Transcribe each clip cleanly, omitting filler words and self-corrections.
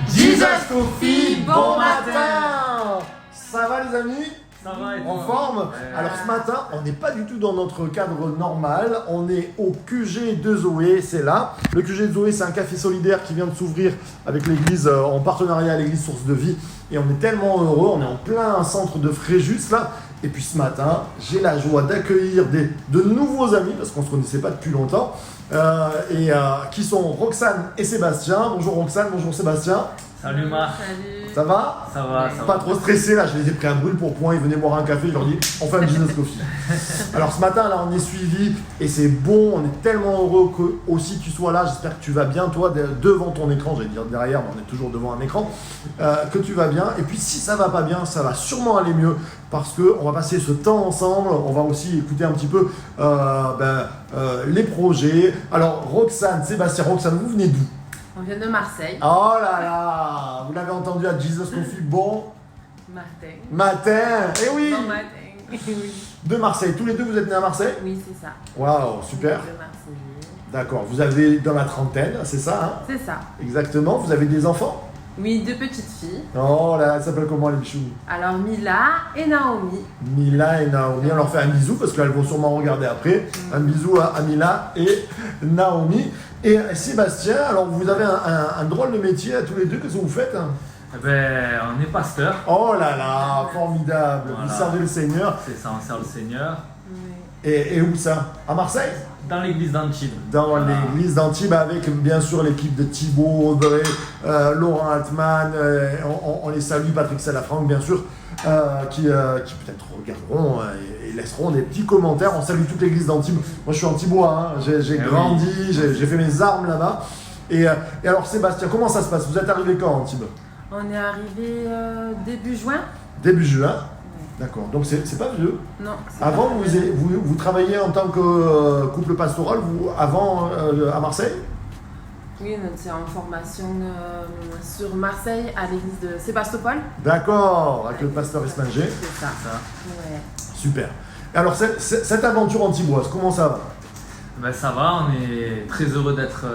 Jesus Coffee, bon matin. Ça va les amis? Ça va et En toi? forme? Ouais. Alors ce matin, on n'est pas du tout dans notre cadre normal, on est au QG de Zoé, c'est là. Le QG de Zoé, c'est un café solidaire qui vient de s'ouvrir avec l'église, en partenariat avec l'église Source de Vie. Et on est tellement heureux, on est en plein centre de Fréjus là. Et puis ce matin, j'ai la joie d'accueillir de nouveaux amis, parce qu'on ne se connaissait pas depuis longtemps, qui sont Roxane et Sébastien. Bonjour Roxane, bonjour Sébastien. Salut Marc. Salut. Ça va? Ça va, ça Pas va. trop stressé là, je les ai pris à brûle pour point, ils venaient boire un café, je leur dis on fait un business coffee. Alors ce matin là on est suivi et c'est bon, on est tellement heureux que aussi tu sois là, j'espère que tu vas bien toi devant ton écran, j'allais dire derrière mais on est toujours devant un écran, que tu vas bien et puis si ça va pas bien, ça va sûrement aller mieux parce qu'on va passer ce temps ensemble, on va aussi écouter un petit peu les projets. Alors Roxane, Sébastien, Roxane, vous venez d'où? On vient de Marseille. Oh là là, vous l'avez entendu à Jesus Coffee, bon matin, eh oui, Bon matin. Oui. de Marseille, tous les deux vous êtes nés à Marseille? Oui, c'est ça. Waouh, super, De Marseille. d'accord, vous avez dans la trentaine, c'est ça hein? C'est ça. Exactement, vous avez des enfants? Oui, deux petites filles. Oh là, elles s'appellent comment les bichous? Alors Mila et Naomi. Mila et Naomi, on leur fait un bisou parce qu'elles vont sûrement regarder après. Un bisou à Mila et Naomi. Et Sébastien, alors vous avez un drôle de métier à tous les deux, qu'est-ce que vous faites? Eh ben, on est pasteur. Oh là là, formidable, Voilà. vous servez le Seigneur. C'est ça, on sert le Seigneur. Oui. Et où ça? À Marseille? Dans l'église d'Antibes. Dans Voilà. l'église d'Antibes avec bien sûr l'équipe de Thibaut, Audrey, Laurent Altman, on les salue, Patrick Salafranc bien sûr, qui peut-être regarderont et laisseront des petits commentaires. On salue toute l'église d'Antibes. Moi je suis Antibois, hein. J'ai Eh grandi, oui. j'ai fait mes armes là-bas. Et alors Sébastien, comment ça se passe? Vous êtes arrivé quand à Antibes? On est arrivé début juin. Début juin. D'accord, donc c'est pas vieux. Non. c'est Avant, pas- vous travailliez en tant que couple pastoral, avant à Marseille? Oui, on était en formation sur Marseille à l'église de Sébastopol. D'accord, avec le pasteur Esmanger. C'est ça. Ça. Ouais. Super. Et alors, cette aventure antiboise, comment ça va? Ben, ça va, on est très heureux d'être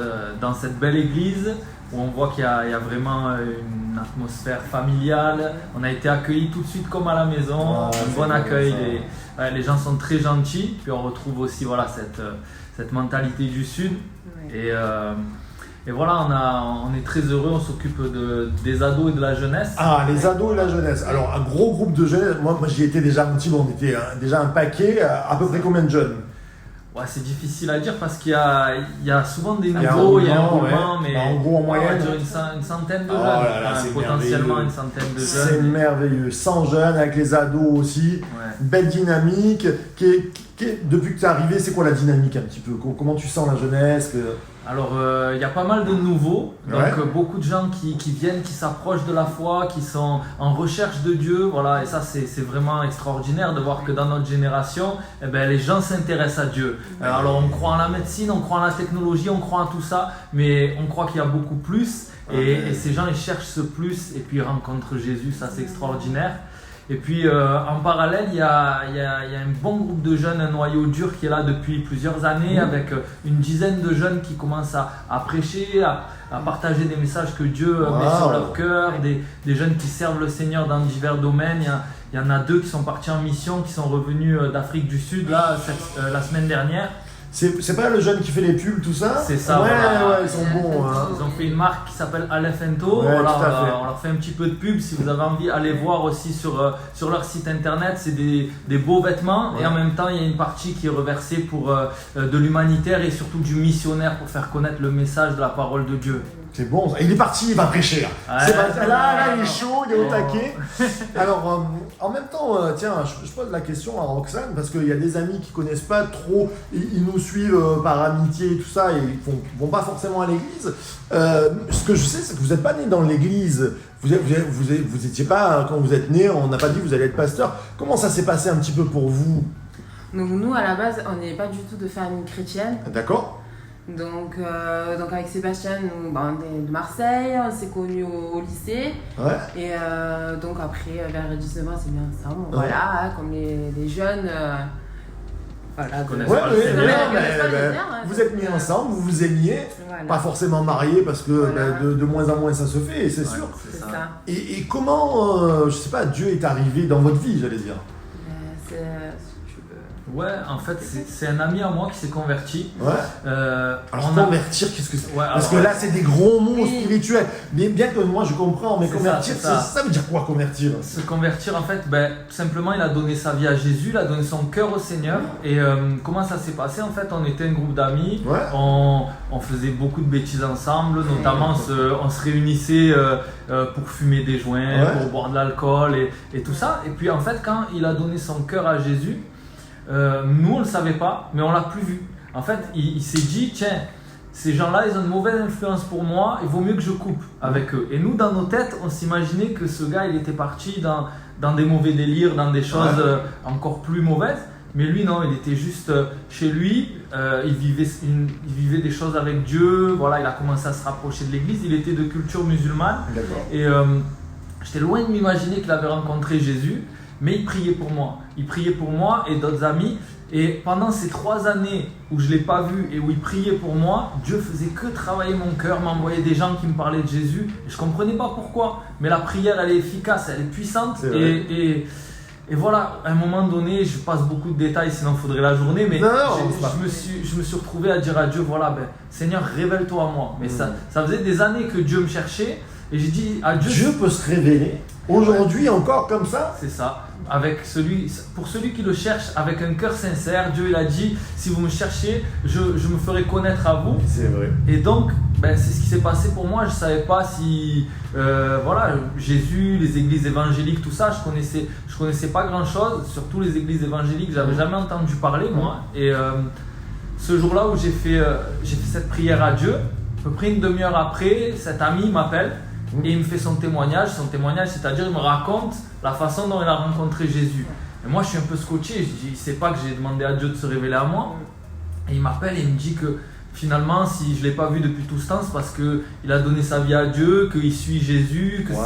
dans cette belle église où on voit qu'il y a vraiment une atmosphère familiale. On a été accueillis tout de suite comme à la maison, Oh, un c'est bon bien accueil. ça. Les gens sont très gentils. Puis on retrouve aussi voilà, cette mentalité du Sud. Ouais. Et voilà, on est très heureux, on s'occupe des ados et de la jeunesse. Ah, les ados et la jeunesse. Alors, un gros groupe de jeunesse. Moi j'y étais déjà à Antibes, on était déjà un paquet. À peu près combien de jeunes? Ouais, c'est difficile à dire parce qu'il y a souvent des Il y a un nouveaux, il y a un roulement, roulement, ouais. mais En gros, en on va moyenne. dire une centaine de Oh jeunes. là là, Enfin, c'est potentiellement merveilleux. une centaine de C'est jeunes. merveilleux. 100 jeunes avec les ados aussi. Ouais. Belle dynamique. Depuis que tu es arrivé, c'est quoi la dynamique un petit peu? Comment tu sens la jeunesse Alors, il y a pas mal de nouveaux, donc Ouais. beaucoup de gens qui viennent, qui s'approchent de la foi, qui sont en recherche de Dieu, voilà, et ça c'est vraiment extraordinaire de voir que dans notre génération, eh ben, les gens s'intéressent à Dieu. Alors on croit en la médecine, on croit en la technologie, on croit en tout ça, mais on croit qu'il y a beaucoup plus, et ces gens ils cherchent ce plus, et puis ils rencontrent Jésus, ça c'est extraordinaire. Et puis en parallèle, il y a un bon groupe de jeunes, un noyau dur qui est là depuis plusieurs années, avec une dizaine de jeunes qui commencent à prêcher, à partager des messages que Dieu met sur leur cœur, des jeunes qui servent le Seigneur dans divers domaines. Il y en a 2 qui sont partis en mission, qui sont revenus d'Afrique du Sud là, la semaine dernière. C'est pas le jeune qui fait les pubs, tout ça? C'est ça, Ouais, voilà. ouais, ils sont bons. Hein. Ils ont fait une marque qui s'appelle Alefento. Ouais, Voilà, tout à fait. on leur fait un petit peu de pub. Si vous avez envie, allez voir aussi sur leur site internet. C'est des beaux vêtements. Ouais. Et en même temps, il y a une partie qui est reversée pour de l'humanitaire et surtout du missionnaire pour faire connaître le message de la parole de Dieu. C'est bon, ça. Il est parti, il va prêcher là. Ouais. Là, il est chaud, il est au Oh. taquet. Alors, en même temps, tiens, je pose la question à Roxane parce qu'il y a des amis qui connaissent pas trop, ils nous suivent par amitié et tout ça, et ils vont pas forcément à l'église. Ce que je sais, c'est que vous n'êtes pas né dans l'église. Vous étiez pas, quand vous êtes né, on n'a pas dit que vous allez être pasteur. Comment ça s'est passé un petit peu pour vous? Donc nous, à la base, on n'est pas du tout de famille chrétienne. D'accord. Donc avec Sébastien, nous, on est de Marseille, on s'est connus au lycée. Ouais. Et donc après, vers 19 ans, c'est bien ensemble. Ouais. Voilà, hein, comme les jeunes. Voilà, Connaissent Ouais, pas le ouais, Seigneur. vous êtes mis ensemble, vous vous aimiez, Voilà. pas forcément mariés parce que Voilà. de moins en moins ça se fait, c'est sûr. C'est ça. Et comment, je sais pas, Dieu est arrivé dans votre vie, j'allais dire. Si tu veux. Ouais, en fait, c'est un ami à moi qui s'est converti. Ouais. Alors convertir, qu'est-ce que c'est? Ouais, Parce que alors, là, c'est des gros mots Oui. spirituels. Mais bien que moi je comprends, mais C'est convertir, ça, c'est ça. ça veut dire quoi convertir? Se convertir, en fait, simplement, il a donné sa vie à Jésus, il a donné son cœur au Seigneur. Et comment ça s'est passé? En fait, on était un groupe d'amis, Ouais. on faisait beaucoup de bêtises ensemble, notamment on se réunissait pour fumer des joints, Ouais. pour boire de l'alcool et tout ça. Et puis, en fait, quand il a donné son cœur à Jésus, nous, on ne le savait pas, mais on l'a plus vu. En fait, il s'est dit, tiens, ces gens-là, ils ont une mauvaise influence pour moi, il vaut mieux que je coupe avec eux. Et nous, dans nos têtes, on s'imaginait que ce gars, il était parti dans des mauvais délires, dans des choses encore plus mauvaises. Mais lui, non, il était juste chez lui, il vivait des choses avec Dieu, voilà, il a commencé à se rapprocher de l'église, il était de culture musulmane. D'accord. Et j'étais loin de m'imaginer qu'il avait rencontré Jésus, mais il priait pour moi. Il priait pour moi et d'autres amis. Et pendant ces 3 années où je ne l'ai pas vu et où il priait pour moi, Dieu faisait que travailler mon cœur, m'envoyait des gens qui me parlaient de Jésus. Et je ne comprenais pas pourquoi. Mais la prière, elle est efficace, elle est puissante. C'est vrai. Et voilà, à un moment donné, je passe beaucoup de détails, sinon il faudrait la journée, mais Non, je me suis retrouvé à dire à Dieu, voilà, Seigneur, révelle-toi à moi. Mais ça faisait des années que Dieu me cherchait, et j'ai dit à Dieu... Dieu peut se révéler aujourd'hui encore comme ça. C'est ça. Pour celui qui le cherche avec un cœur sincère, Dieu il a dit, si vous me cherchez, je me ferai connaître à vous. C'est vrai. Et donc, c'est ce qui s'est passé pour moi. Je ne savais pas si, Jésus, les églises évangéliques, tout ça, je connaissais pas grand-chose. Surtout les églises évangéliques, j'avais jamais entendu parler, moi. Et ce jour-là où j'ai fait cette prière à Dieu, à peu près une demi-heure après, cet ami m'appelle et il me fait son témoignage. Son témoignage, c'est-à-dire, il me raconte la façon dont il a rencontré Jésus. Et moi, je suis un peu scotché. Je dis, il ne sait pas que j'ai demandé à Dieu de se révéler à moi. Et il m'appelle et il me dit que finalement, si je ne l'ai pas vu depuis tout ce temps, c'est parce qu'il a donné sa vie à Dieu, qu'il suit Jésus. Wow.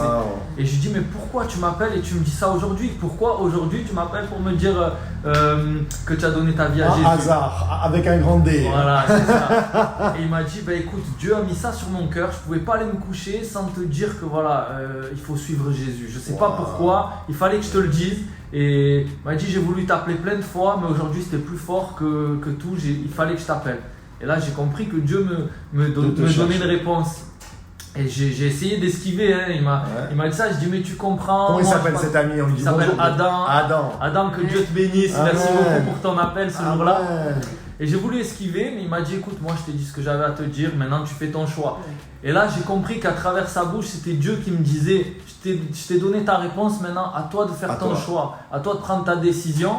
Et je lui dis, mais pourquoi tu m'appelles et tu me dis ça aujourd'hui? Pourquoi aujourd'hui tu m'appelles pour me dire que tu as donné ta vie à Jésus? Hasard, avec un grand D. Voilà, c'est ça. Et il m'a dit, écoute, Dieu a mis ça sur mon cœur, je ne pouvais pas aller me coucher sans te dire que voilà, il faut suivre Jésus. Je ne sais pas pourquoi, il fallait que je te le dise. Et il m'a dit, j'ai voulu t'appeler plein de fois, mais aujourd'hui c'était plus fort que tout, il fallait que je t'appelle. Et là j'ai compris que Dieu me donnait une réponse. Et j'ai essayé d'esquiver, hein. Il m'a dit ça, je dis mais tu comprends. Comment il moi, s'appelle cet ami? On lui dit il s'appelle bonjour. Adam. Adam, que Dieu te bénisse, merci Amen. beaucoup pour ton appel ce jour-là. Amen. Et j'ai voulu esquiver, mais il m'a dit écoute, moi je t'ai dit ce que j'avais à te dire, maintenant tu fais ton choix. Et là j'ai compris qu'à travers sa bouche, c'était Dieu qui me disait je t'ai donné ta réponse, maintenant à toi de faire ton choix, à toi de prendre ta décision.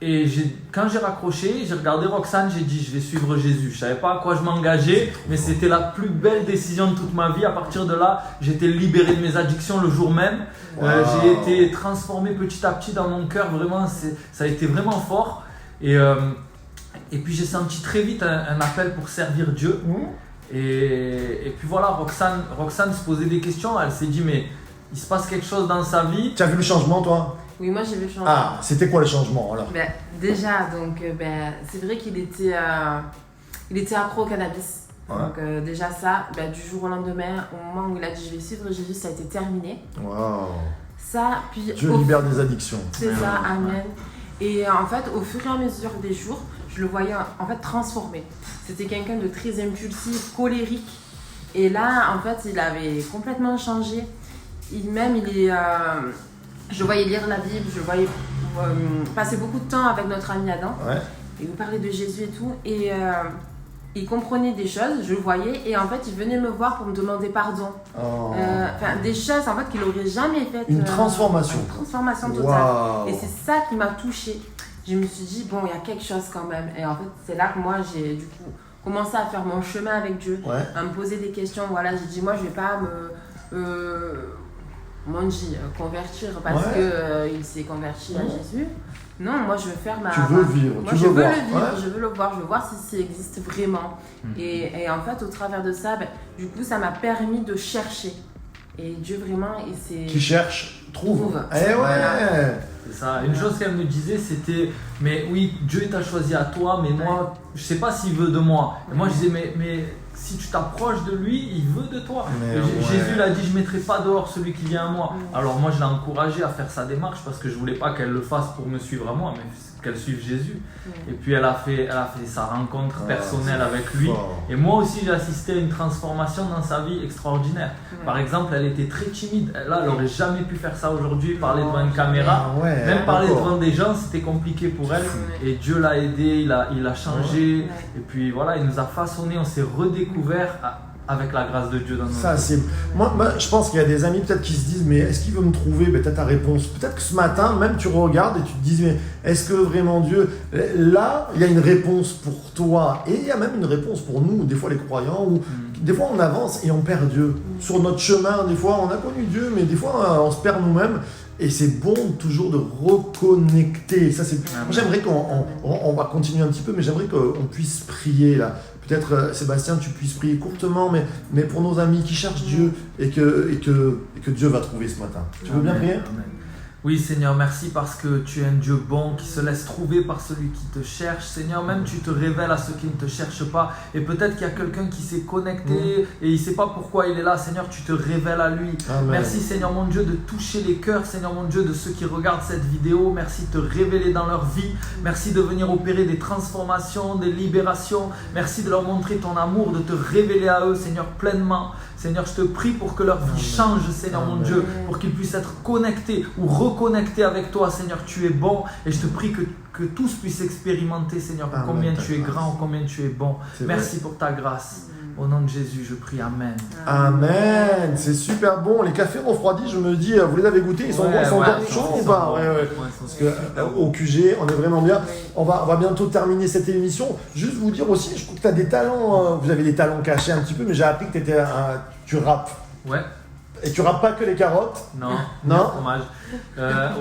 Et quand j'ai raccroché, j'ai regardé Roxane, j'ai dit je vais suivre Jésus. Je ne savais pas à quoi je m'engageais, mais c'était la plus belle décision de toute ma vie. À partir de là, j'étais libéré de mes addictions le jour même. Wow. J'ai été transformé petit à petit dans mon cœur. Vraiment, ça a été vraiment fort. Et puis j'ai senti très vite un appel pour servir Dieu. Et puis voilà, Roxane se posait des questions. Elle s'est dit mais il se passe quelque chose dans sa vie. Tu as vu le changement toi? Oui, moi j'ai vu le changement. Ah, c'était quoi le changement alors? Déjà, donc, c'est vrai qu'il était accro au cannabis. Ouais. Donc déjà ça, du jour au lendemain, au moment où il a dit je vais suivre Jésus, ça a été terminé. Wow. Ça, puis Dieu libère des addictions. c'est ça, amen. Et en fait, au fur et à mesure des jours, je le voyais en fait transformé. C'était quelqu'un de très impulsif, colérique. Et là, en fait, il avait complètement changé. Je le voyais lire la Bible, je le voyais passer beaucoup de temps avec notre ami Adam. Ouais. Il nous parlait de Jésus et tout. Et il comprenait des choses, je le voyais. Et en fait, il venait me voir pour me demander pardon. Oh. Des choses en fait qu'il n'aurait jamais faites. Une transformation. Une transformation totale. Wow. Et c'est ça qui m'a touchée. Je me suis dit, bon, il y a quelque chose quand même. Et en fait, c'est là que moi, j'ai du coup commencé à faire mon chemin avec Dieu. Ouais. À me poser des questions. Voilà, j'ai dit, moi, je ne vais pas m'ont dit convertir parce qu'il s'est converti à Jésus. Non, moi je veux faire ma... Tu veux vivre, moi, tu je veux veux voir. le vivre, je veux le voir, je veux voir si ça existe vraiment. Et en fait, au travers de ça, du coup, ça m'a permis de chercher. Et Dieu vraiment, et c'est... Qui cherche, trouve. Eh ouais. Voilà. C'est ça. Une chose qu'elle me disait, c'était, mais oui, Dieu t'a choisi à toi, mais moi, je sais pas s'il veut de moi. Et moi, je disais, mais si tu t'approches de lui, il veut de toi. Jésus l'a dit, je mettrai pas dehors celui qui vient à moi. Alors moi, je l'ai encouragée à faire sa démarche parce que je voulais pas qu'elle le fasse pour me suivre à moi, mais qu'elle suive Jésus. Et puis elle a fait sa rencontre personnelle avec lui. Et moi aussi, j'ai assisté à une transformation dans sa vie extraordinaire. Par exemple, elle était très timide. Là, elle n'aurait jamais pu faire ça aujourd'hui, parler devant une caméra. Même parler devant des gens, c'était compliqué pour elle. Et Dieu l'a aidé, il a changé. Et puis voilà, il nous a façonné, on s'est redécouvert avec la grâce de Dieu dans notre vie. Moi, je pense qu'il y a des amis peut-être qui se disent mais est-ce qu'il veut me trouver? Ben, t'as ta réponse. Peut-être que ce matin, même tu regardes et tu te dis mais est-ce que vraiment Dieu... Là, il y a une réponse pour toi et il y a même une réponse pour nous, des fois les croyants, où des fois on avance et on perd Dieu. Sur notre chemin, des fois on a connu Dieu, mais des fois on se perd nous-mêmes. Et c'est bon toujours de reconnecter. Ça, c'est... Moi, j'aimerais qu'on va continuer un petit peu, mais j'aimerais qu'on puisse prier là. Peut-être, Sébastien, tu puisses prier courtement, mais pour nos amis qui cherchent Dieu et que Dieu va trouver ce matin. Tu veux bien prier? Amen. Oui, Seigneur, merci parce que tu es un Dieu bon qui se laisse trouver par celui qui te cherche. Seigneur, même tu te révèles à ceux qui ne te cherchent pas. Et peut-être qu'il y a quelqu'un qui s'est connecté et il ne sait pas pourquoi il est là. Seigneur, tu te révèles à lui. Amen. Merci, Seigneur mon Dieu, de toucher les cœurs, Seigneur mon Dieu, de ceux qui regardent cette vidéo. Merci de te révéler dans leur vie. Merci de venir opérer des transformations, des libérations. Merci de leur montrer ton amour, de te révéler à eux, Seigneur, pleinement. Seigneur, je te prie pour que leur vie change, Seigneur mon Dieu, pour qu'ils puissent être connectés ou reconnectés avec toi, Seigneur, tu es bon. Et je te prie que tous puissent expérimenter, Seigneur, combien tu es grand, combien tu es bon. Merci pour ta grâce. Au nom de Jésus, je prie. Amen. Amen. C'est super bon. Les cafés refroidis, je me dis, vous les avez goûtés? Ils sont bons, ils sont encore chauds ou pas? Parce qu'au QG, on est vraiment bien. On va bientôt terminer cette émission. Juste vous dire aussi, je trouve que tu as des talents. Vous avez des talents cachés un petit peu, mais j'ai appris que tu rappes. Ouais. Et tu rappes pas que les carottes? Non, fromage.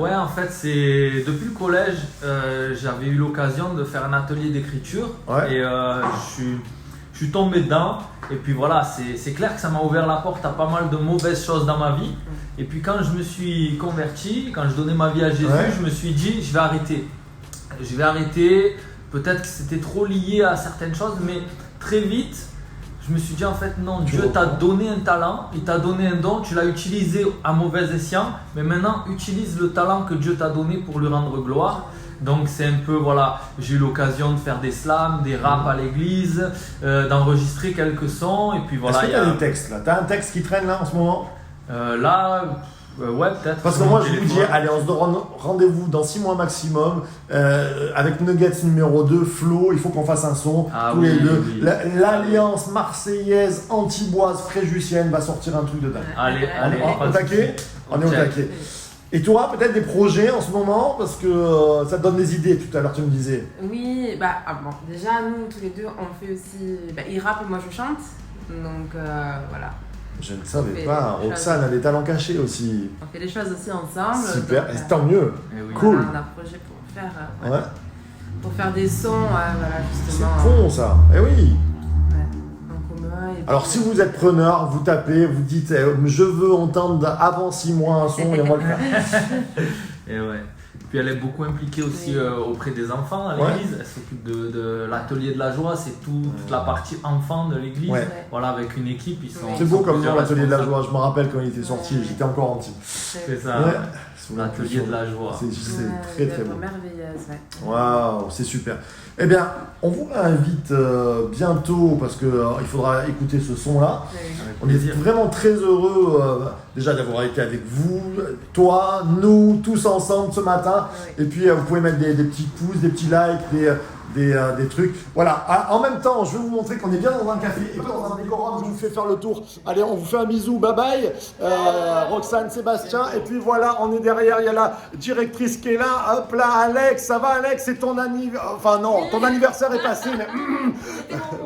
Ouais, en fait, c'est depuis le collège, j'avais eu l'occasion de faire un atelier d'écriture et je suis tombé dedans. Et puis voilà, c'est clair que ça m'a ouvert la porte à pas mal de mauvaises choses dans ma vie. Et puis quand je me suis converti, quand je donnais ma vie à Jésus, je me suis dit, je vais arrêter. Je vais arrêter. Peut-être que c'était trop lié à certaines choses, mais très vite, je me suis dit en fait non, Dieu t'a donné un talent, il t'a donné un don, tu l'as utilisé à mauvais escient, mais maintenant utilise le talent que Dieu t'a donné pour lui rendre gloire. Donc c'est un peu, voilà, j'ai eu l'occasion de faire des slams, des raps à l'église, d'enregistrer quelques sons, et puis voilà. Est-ce que tu as des textes là? Tu as un texte qui traîne là en ce moment? Ouais, peut-être. Parce que moi, je vous dis, allez, on se donne rendez-vous dans 6 mois maximum avec Nuggets numéro 2, Flo. Il faut qu'on fasse un son tous les deux. Oui. L'alliance marseillaise, antiboise, fréjussienne va sortir un truc de dingue. Allez, on est au taquet. On est au taquet. Et toi, peut-être des projets en ce moment, parce que ça te donne des idées, tout à l'heure tu me disais. Oui, déjà nous tous les deux on fait aussi, il rappe et moi je chante, donc voilà. Je ne savais pas, Roxane a des talents cachés aussi. On fait des choses aussi ensemble. Super, donc, et tant mieux. Oui. Cool. On a un projet pour faire des sons, voilà justement. C'est bon ça, eh oui. En commun. Et alors si vous êtes preneur, vous tapez, vous dites je veux entendre avant 6 mois un son et on va le faire. Et ouais. Puis elle est beaucoup impliquée aussi auprès des enfants à l'église. Elle s'occupe de l'atelier de la joie, c'est toute la partie enfant de l'église. Voilà, avec une équipe, ils sont. C'est beau comme nom, l'atelier de la joie. Je me rappelle quand il était sorti, j'étais encore en petit. C'est ça. L'atelier de la joie. C'est très beau. Merveilleuse, Waouh, c'est super. Eh bien, on vous réinvite bientôt parce qu'il faudra écouter ce son-là. On est vraiment très heureux déjà d'avoir été avec vous, toi, nous, tous ensemble ce matin. Et puis, vous pouvez mettre des petits pouces, des petits likes, des trucs. Voilà. En même temps, je vais vous montrer qu'on est bien dans un café et pas dans un décorum. Je vous fais faire le tour. Allez, on vous fait un bisou. Bye bye. Roxane, Sébastien. Et puis voilà, on est derrière. Il y a la directrice qui est là. Hop là, Alex. Ça va, Alex? C'est ton anniversaire. Enfin, non, ton anniversaire est passé. Mais...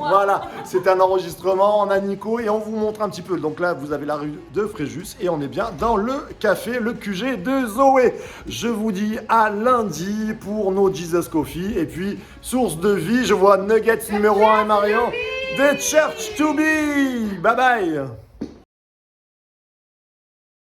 Voilà, c'est un enregistrement, on a Nico et on vous montre un petit peu. Donc là, vous avez la rue de Fréjus et on est bien dans le café, le QG de Zoé. Je vous dis à lundi pour nos Jesus Coffee. Et puis, source de vie, je vois Nuggets numéro 1 et Marion. The Church to be. Bye bye.